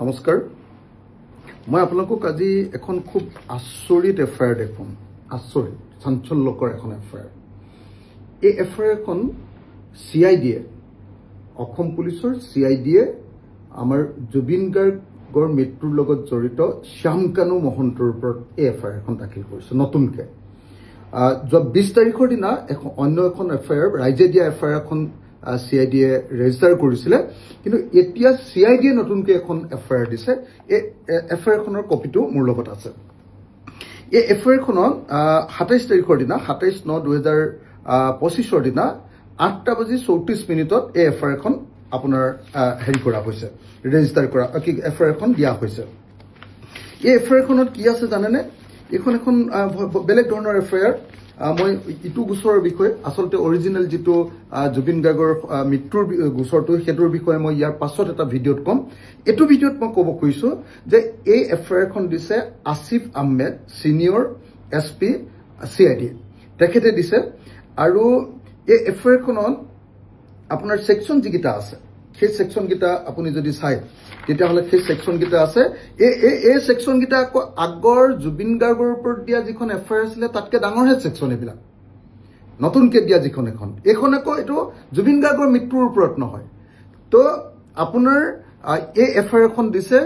নমস্কাৰ মই আপোনালোকক আজি এখন খুব আচৰিত এফআইআৰ দেখুৱাম আচৰিত চাঞ্চল্যকৰ এখন এফআইআৰ এই এফআইআৰখন সিআইডিয়ে অসম পুলিচৰ সিআইডিয়ে আমাৰ জুবিন গাৰ্গৰ মৃত্যুৰ লগত জড়িত শ্যামকানু মহন্তৰ ওপৰত এই এফআইআৰখন দাখিল কৰিছে নতুনকৈ 20 তাৰিখৰ দিনা অন্য এখন এফআইআৰ ৰাইজে দিয়া এফআইআৰখন সিআইডিয়ে ৰেজিষ্টাৰ কৰিছিলে কিন্তু এতিয়া সিআইডিয়ে নতুনকৈ এখন এফআইআৰ দিছে এই এফআইআৰখনৰ কপিটো মোৰ লগত আছে এই এফআইআৰখনত 27 তাৰিখৰ দিনা 27/9/2025 দিনা 8:34 এই এফআইআৰখন আপোনাৰ হেৰি কৰা হৈছে ৰেজিষ্টাৰ কৰা কি এফআইআৰখন দিয়া হৈছে এই এফআইআৰখনত কি আছে জানেনে এখন বেলেগ ধৰণৰ এফআইআৰ মই ইটো গোচৰৰ বিষয়ে আসলতে অৰিজিনেল যেটো জুবিন গাৰ্গৰ মৃত্যুৰ গোচৰটো হেতৰ বিষয়ে মই ইয়াৰ পাছত এটা ভিডিঅ'ত কম এটো ভিডিঅ'ত মই ক'ব কৈছো যে এই এফআইআৰখন দিছে Asif Ahmed senior SP CID তেখেতে দিছে আৰু এই এফআইআৰখনত আপোনাৰ সেকশন যিকিটা আছে সেই সেকশন কিটা আপুনি যদি চাই তেতিয়া হলে সেই সেকশন কিটা আছে এই সেকশন কিটা আগৰ জুবিন গাৰ্গৰ ওপৰত দিয়া যিখন এফআইআৰ আছিল তাতকে ডাঙৰ হে সেকশন এবিলা নতুনকে দিয়া যিখন এখন এটো জুবিন গাৰ্গৰ মৃত্যুৰ ওপৰত নহয় তো আপোনাৰ এই এফআইআৰখন দিছে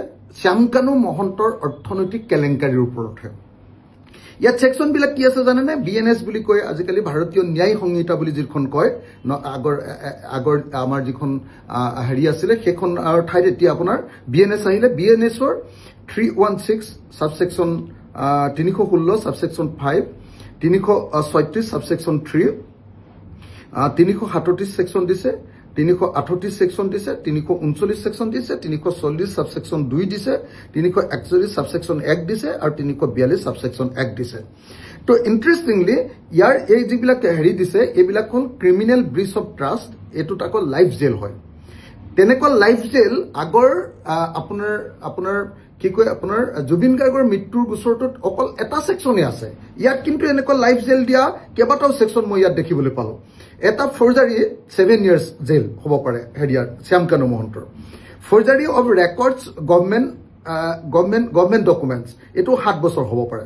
শ্যামকানু মহন্তৰ অৰ্থনৈতিক কেলেংকাৰীৰ ওপৰত ইয়াত সেকশন বিলাক কি আছে জানেনে বিএনএস বুলি কয় আজিকালি ভাৰতীয় ন্যায় সংহিতা বুলি যিখন কয় আগৰ আমাৰ যিখন হেৰি আছিল সেইখন ঠাইত এতিয়া আপোনাৰ বিএনএস আহিলে বিএনএছৰ 316 সাবসেকশন 316 সাবসেকশন 5 336 সাবসেকশন 3 337 সেকশন দিছে 338 সেকশন দিছে 339 সেকশন দিছে 340 সাবসেকশন 2 দিছে 341 সাবসেকশন 1 দিছে আৰু 342 সাবসেকশন 1 দিছে তো ইন্টাৰেস্টিংলি ইয়াৰ এই যিবিলাক হেৰি দিছে এইবিলাক হল ক্ৰিমিনেল ব্ৰিচ অফ ট্ৰাষ্ট এটো তাকো লাইফ জেল হয় তেনেকুৱা লাইফ জেল আগৰ আপোনাৰ কি কয় আপোনাৰ জুবিন গাৰ্গৰ মৃত্যুৰ গোচৰটোত অকল এটা সেকশনে আছে ইয়াত কিন্তু এনেকুৱা লাইফ জেল দিয়া কেইবাটাও সেকশন মই ইয়াত দেখিবলৈ পালো এটা ফৰ্জাৰী 7 ইয়াৰ্স জেল হ'ব পাৰে হেৰিয়াৰ শ্যামকানু মহন্তৰ ফৰ্জাৰী অফ ৰেকৰ্ডছ গভৰ্নমেন্ট ডকুমেন্টছ এটো 7 বছৰ হ'ব পাৰে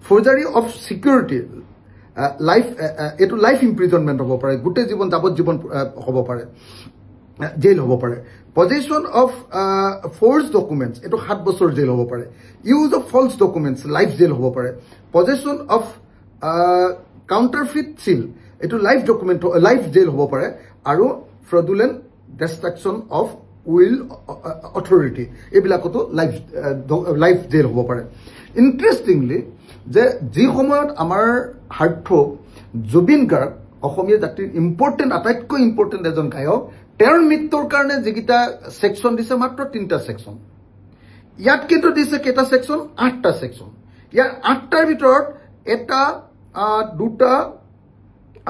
ফৰ্জাৰী অফ সিকিউৰিটি এটো লাইফ ইমপ্ৰিজনমেন্ট হ'ব পাৰে গোটেই জীৱন যাৱজ্জীৱন হ'ব পাৰে জেল হ'ব পাৰে পজিশন অফ ফোৰ্স ডকুমেন্টস এটো 7 বছৰ জেল হ'ব পাৰে use of false documents life jail হ'ব পাৰে পজিশন অফ কাউন্টাৰফিট সিল এটো লাইফ জেল হ'ব পাৰে আৰু fraudulent destruction of will authority এবিলাকতো লাইফ জেল হ'ব পাৰে ইন্টাৰেস্টিংলি যে যি সময়ত আমাৰ হাৰ্ট জুবিন গাৰ্গ অসমীয়া জাতিৰ ইম্পৰ্টেন্ট আটাইতকৈ ইম্পৰ্টেন্ট এজন গায়ক তেওঁৰ মৃত্যুৰ কাৰণে যিকিটা সেকশন দিছে মাত্ৰ 3টা সেকশন ইয়াত কিন্তু দিছে কেটা সেকশন 8টা সেকশন ইয়াৰ 8টাৰ ভিতৰত এটা দুটা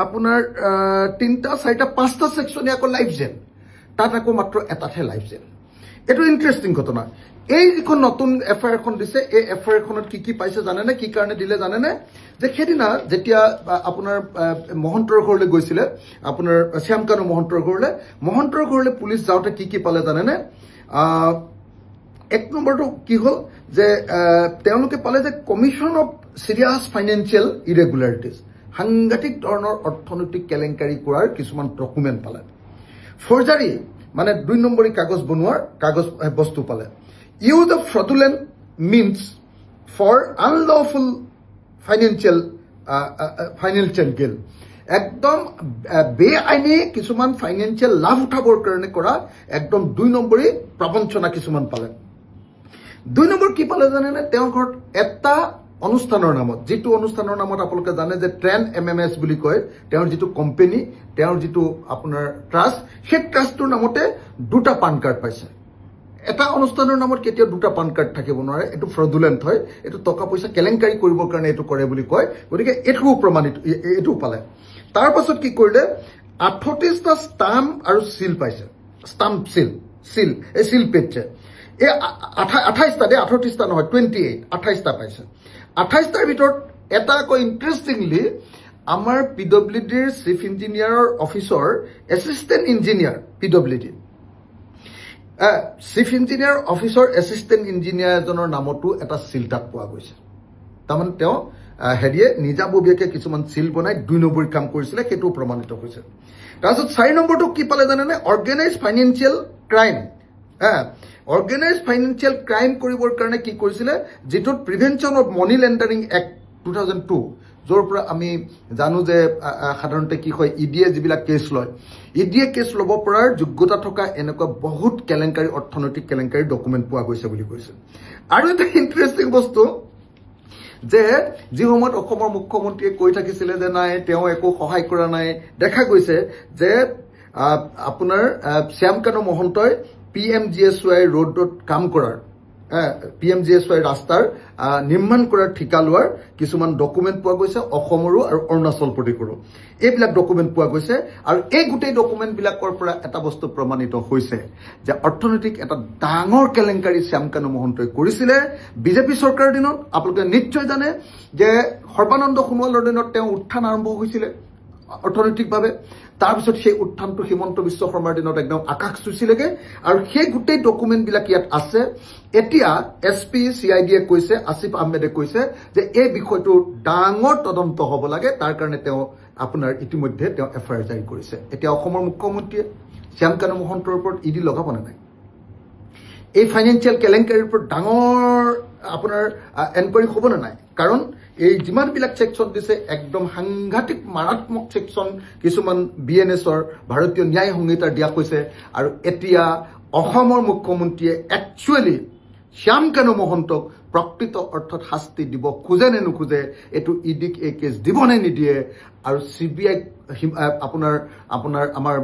আপোনাৰ 3টা 4টা 5টা সেকশন আকৌ লাইফ জেল তাত আকৌ মাত্ৰ এটাহে লাইফ জেল এটো ইন্টাৰেস্টিং ঘটনা এই যিখন নতুন এফআইআৰখন দিছে এই এফআইআৰখনত কি পাইছে জানেনে কি কাৰণে দিলে জানেনে যে খেদিনা যেতিয়া আপোনাৰ মহন্তৰ ঘৰলৈ গৈছিলে আপোনাৰ শ্যামকানু মহন্তৰ ঘৰলৈ পুলিচ যাওঁতে কি পালে জানেনে এক নম্বৰটো কি হল যে তেওঁলোকে পালে যে কমিশন অফ সিৰিয়াস ফাইনেন্সিয়েল ইৰেগুলাৰিটিজ সাংঘাতিক ধৰণৰ অৰ্থনৈতিক কেলেংকাৰী কৰাৰ কিছুমান ডকুমেন্ট পালে ফৰ্জাৰী মানে 2 নম্বৰী কাগজ বনোৱাৰ কাগজ বস্তু পালে use of fraudulent means for unlawful financial gain একদম বেআইনী কিছুমান ফাইনান্সিয়াল লাভ উঠাবৰ কাৰণে কৰা একদম 2 নম্বৰী প্ৰবঞ্চনা কিছুমান পালে 2 নম্বৰ কি পালে জানেনে তেওঁৰ ঘৰত এটা অনুষ্ঠানৰ নামত যেটো অনুষ্ঠানৰ নামত আপোনালোকে জানে যে ট্ৰেন এমএমএছ বুলি কয় তেওঁৰ যেটো কোম্পানী তেওঁৰ যেটো আপোনাৰ ট্ৰাষ্ট সেই ট্ৰাষ্টৰ নামতে দুটা পান কাৰ্ড পাইছে এটা অনুষ্ঠানৰ নামত কেতিয়া দুটা পান কাৰ্ড থাকিব নোৱাৰে এটো ফ্ৰডুলেন্ট হয় এটো টকা পইচা কেলেংকাৰী কৰিবৰ কাৰণে এটো কৰে বুলি কয় গতিকে এটো প্ৰমাণিত এটো পালে তাৰ পাছত কি কৰিলে 38টা ষ্টাম্প আৰু সিল পাইছে ষ্টাম্প সিল এই সিল পেজে এই 28টা 38টা নহয় 28টা পাইছে 28টাৰ ভিতৰত এটা কো ইন্টাৰেস্টিংলি আমাৰ পিডব্লিউডিৰ চিফ ইঞ্জিনিয়াৰৰ অফিচৰ assistant engineer PWD chief engineer অফিচৰ এছিষ্টেণ্ট ইঞ্জিনিয়াৰ এজনৰ নামতো এটা চিল তাত পোৱা গৈছে তাৰমানে তেওঁ হেৰিয়ে নিজাববীয়াকে কিছুমান চিল বনাই 2 নম্বৰী কাম কৰিছিলে সেইটো প্ৰমাণিত হৈছে তাৰপিছত 4 নম্বৰটো কি পালে জানেনে organise financial crime organise financial crime কৰিবৰ কাৰণে কি কৰিছিলে যেটোত prevention of money laundering act 2002 য'ৰ পৰা আমি জানো যে সাধাৰণতে কি হয় ইডিয়ে যিবিলাক কেছ লয় ইডিয়ে কেছ ল'ব পৰাৰ যোগ্যতা থকা এনেকুৱা বহুত কেলেংকাৰী অৰ্থনৈতিক কেলেংকাৰী ডকুমেণ্ট পোৱা গৈছে বুলি কৈছে আৰু এটা ইণ্টাৰেষ্টিং বস্তু যে যি সময়ত অসমৰ মুখ্যমন্ত্ৰীয়ে কৈ থাকিছিলে যে নাই তেওঁ একো সহায় কৰা নাই দেখা গৈছে যে আপোনাৰ শ্যামকানু মহন্তই PMGSY ৰোডত কাম কৰাৰ PMGSY ৰাস্তাৰ নিৰ্মাণ কৰাৰ ঠিকা লোৱাৰ কিছুমান ডকুমেণ্ট পোৱা গৈছে অসমৰো আৰু অৰুণাচল প্ৰদেশৰো এইবিলাক ডকুমেণ্ট পোৱা গৈছে আৰু এই গোটেই ডকুমেণ্টবিলাকৰ পৰা এটা বস্তু প্ৰমাণিত হৈছে যে অৰ্থনৈতিক এটা ডাঙৰ কেলেংকাৰী শ্যামকানু মহন্তই কৰিছিলে বিজেপি চৰকাৰৰ দিনত আপোনালোকে নিশ্চয় জানে যে সৰ্বানন্দ সোণোৱালৰ দিনত তেওঁ উত্থান আৰম্ভ হৈছিলে অৰ্থনৈতিকভাৱে তাৰপিছত সেই উত্থানটো হিমন্ত বিশ্ব শৰ্মাৰ দিনত একদম আকাশ চুইছিলেগে আৰু সেই গোটেই ডকুমেণ্টবিলাক ইয়াত আছে এতিয়া SP CID এ কৈছে আসিফ আহমেদে কৈছে যে এই বিষয়টো ডাঙৰ তদন্ত হ'ব লাগে তাৰ কাৰণে তেওঁ আপোনাৰ ইতিমধ্যে তেওঁ FIR জাৰি কৰিছে এতিয়া অসমৰ মুখ্যমন্ত্ৰীয়ে শ্যামকানু মহন্তৰ ওপৰত ইডি লগাব নাই এই ফাইনেন্সিয়েল কেলেংকাৰীৰ ওপৰত ডাঙৰ আপোনাৰ এনকোয়াৰি হ'ব নাই কাৰণ এই যিমানবিলাক সেকশন দিছে একদম সাংঘাতিক মাৰাত্মক সেকশন কিছুমান BNSৰ ভাৰতীয় ন্যায় সংহিতাৰ দিয়া হৈছে আৰু এতিয়া অসমৰ মুখ্যমন্ত্ৰীয়ে একচুয়ালি শ্যামকানু মহন্তক প্ৰকৃত অৰ্থত শাস্তি দিব খোজে নে নোখোজে এটো ইডিক এই কেছ দিব নে নিদিয়ে আৰু CBI আপোনাৰ আমাৰ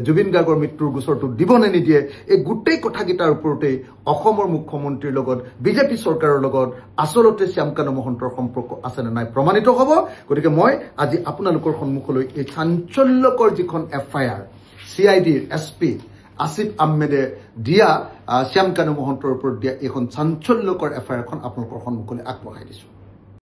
জুবিন গাৰ্গৰ মৃত্যুৰ গোচৰটো দিব নে নিদিয়ে এই গোটেই কথাকিটাৰ ওপৰতে অসমৰ মুখ্যমন্ত্ৰীৰ লগত বিজেপি চৰকাৰৰ লগত আসলতে শ্যামকানু মহন্তৰ সম্পৰ্ক আছে নে নাই প্ৰমাণিত হ'ব গতিকে মই আজি আপোনালোকৰ সন্মুখলৈ এই চাঞ্চল্যকৰ যিখন FIR CIDৰ SP আসিফ আহমেদে দিয়া শ্যামকানু মহন্তৰ ওপৰত দিয়া এখন চাঞ্চল্যকৰ FIR এখন আপোনালোকৰ সন্মুখলৈ আগবঢ়াই দিছো